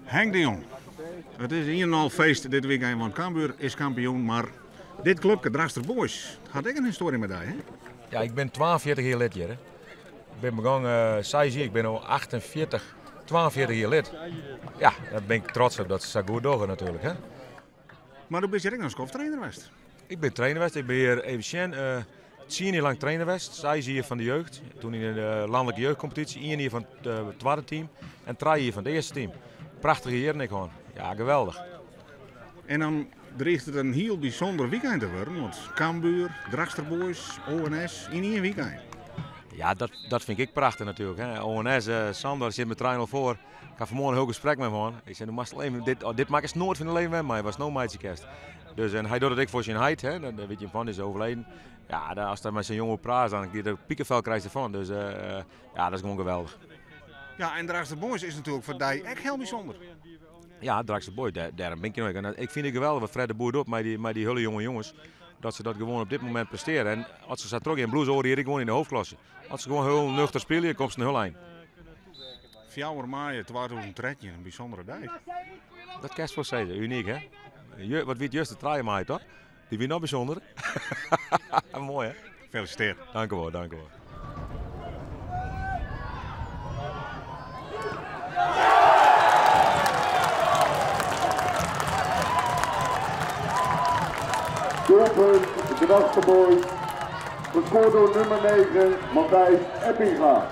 Henk de Jong. Het is een en al feest dit weekend, want Cambuur is kampioen, maar dit clubje, Draagster Boys, had ik een historie met hè? Ja, ik ben 42 jaar lid hier. Hè. Ik ben begonnen, ik ben al 42 jaar lid. Ja, daar ben ik trots op dat ze zo goed doorgaan natuurlijk. Hè. Maar toen ben je nog als trainer geweest? Ik ben trainer geweest. Ik ben hier even 10 jaar lang trainer geweest. 6 jaar van de jeugd. Toen in de landelijke jeugdcompetitie. 1 jaar van het tweede team. En 3 jaar van het eerste team. Prachtige jaren ik gewoon. Ja, geweldig. En dan dreigt het een heel bijzonder weekend te worden. Want Cambuur, Draagster Boys, ONS in één weekend. Ja, dat vind ik prachtig natuurlijk. Hè. ONS, Sander zit met 3-0 voor. Ik had vanmorgen een heel gesprek met hem. Ik zei, dit maak ik nooit van het leven met mij. Hij was no meidje kerst. Dus en hij doet het ook voor zijn heid. Hè. Daar weet je van, is overleden. Ja, als hij met zijn jongen praat, dan krijg je piekenvel ervan. Dus ja, dat is gewoon geweldig. Ja, en Draagster Boys is natuurlijk voor die echt heel bijzonder. Ja, Draagster Boys, daar ben ik nog. En ik vind het geweldig wat Fred de Boer doet met die hele jonge jongens. Dat ze dat gewoon op dit moment presteren. En als ze terug in blues horen, hier gewoon in de hoofdklasse. Als ze gewoon heel nuchter spelen, komt ze een heel eind. 4 maart 2013, een bijzondere dag. Dat kan je wel zeggen, uniek hè. Wat weet juist de 3 maart toch? Die wie nog bijzonder. Mooi hè. Gefeliciteerd. Dank u wel, dank u wel. Doelpunt, de Draagster Boys, gescoord door nummer 9, Matthijs Eppinga.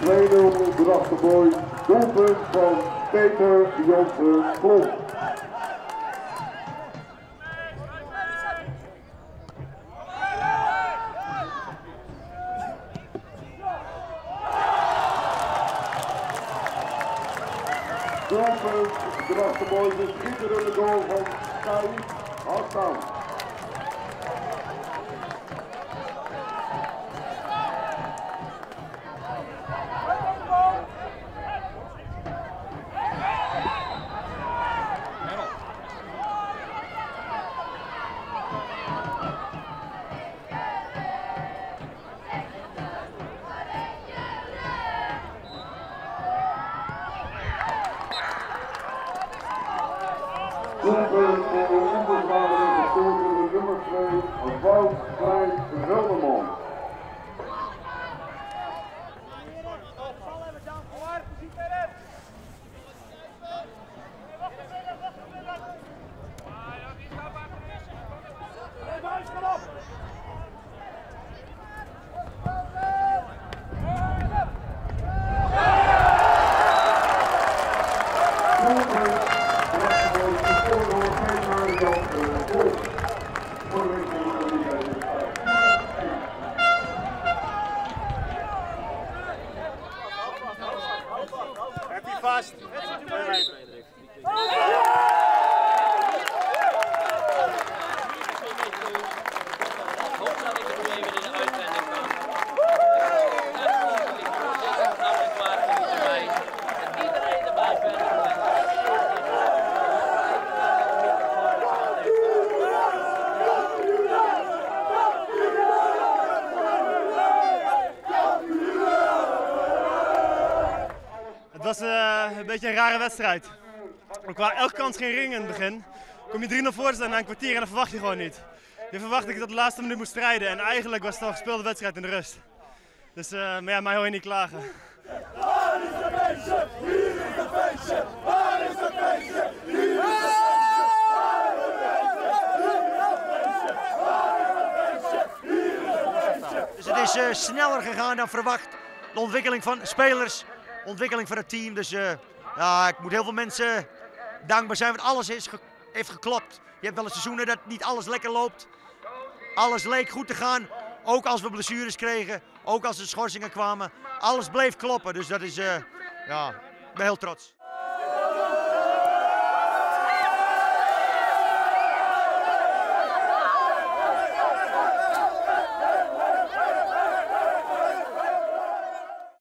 De Draagster Boys, doelpunt van Peter Jansen Klomp. Doelpunt, de Draagster Boys, de schitterende goal van Saïd Hassan. Doelpunt voor de onbezwaarde gescoord door de nummer 2, Wout Klein Velderman. Heb je vast? Het was een beetje een rare wedstrijd. Ook waar elke kans geen ring in het begin. Kom je 3-0 voor te staan na een kwartier en dat verwacht je gewoon niet. Je verwacht dat ik tot de laatste minuut moest strijden en eigenlijk was het al een gespeelde wedstrijd in de rust. Dus maar ja, mij hoor je niet klagen. Waar is het feestje? Hier is het feestje! Waar is het feestje? Hier is het feestje! Dus het is sneller gegaan dan verwacht. De ontwikkeling van spelers, de ontwikkeling van het team. Dus ja, ik moet heel veel mensen dankbaar zijn, want alles heeft geklopt. Je hebt wel eens seizoenen dat niet alles lekker loopt. Alles leek goed te gaan, ook als we blessures kregen, ook als er schorsingen kwamen. Alles bleef kloppen, dus dat is, ja, ik ben heel trots.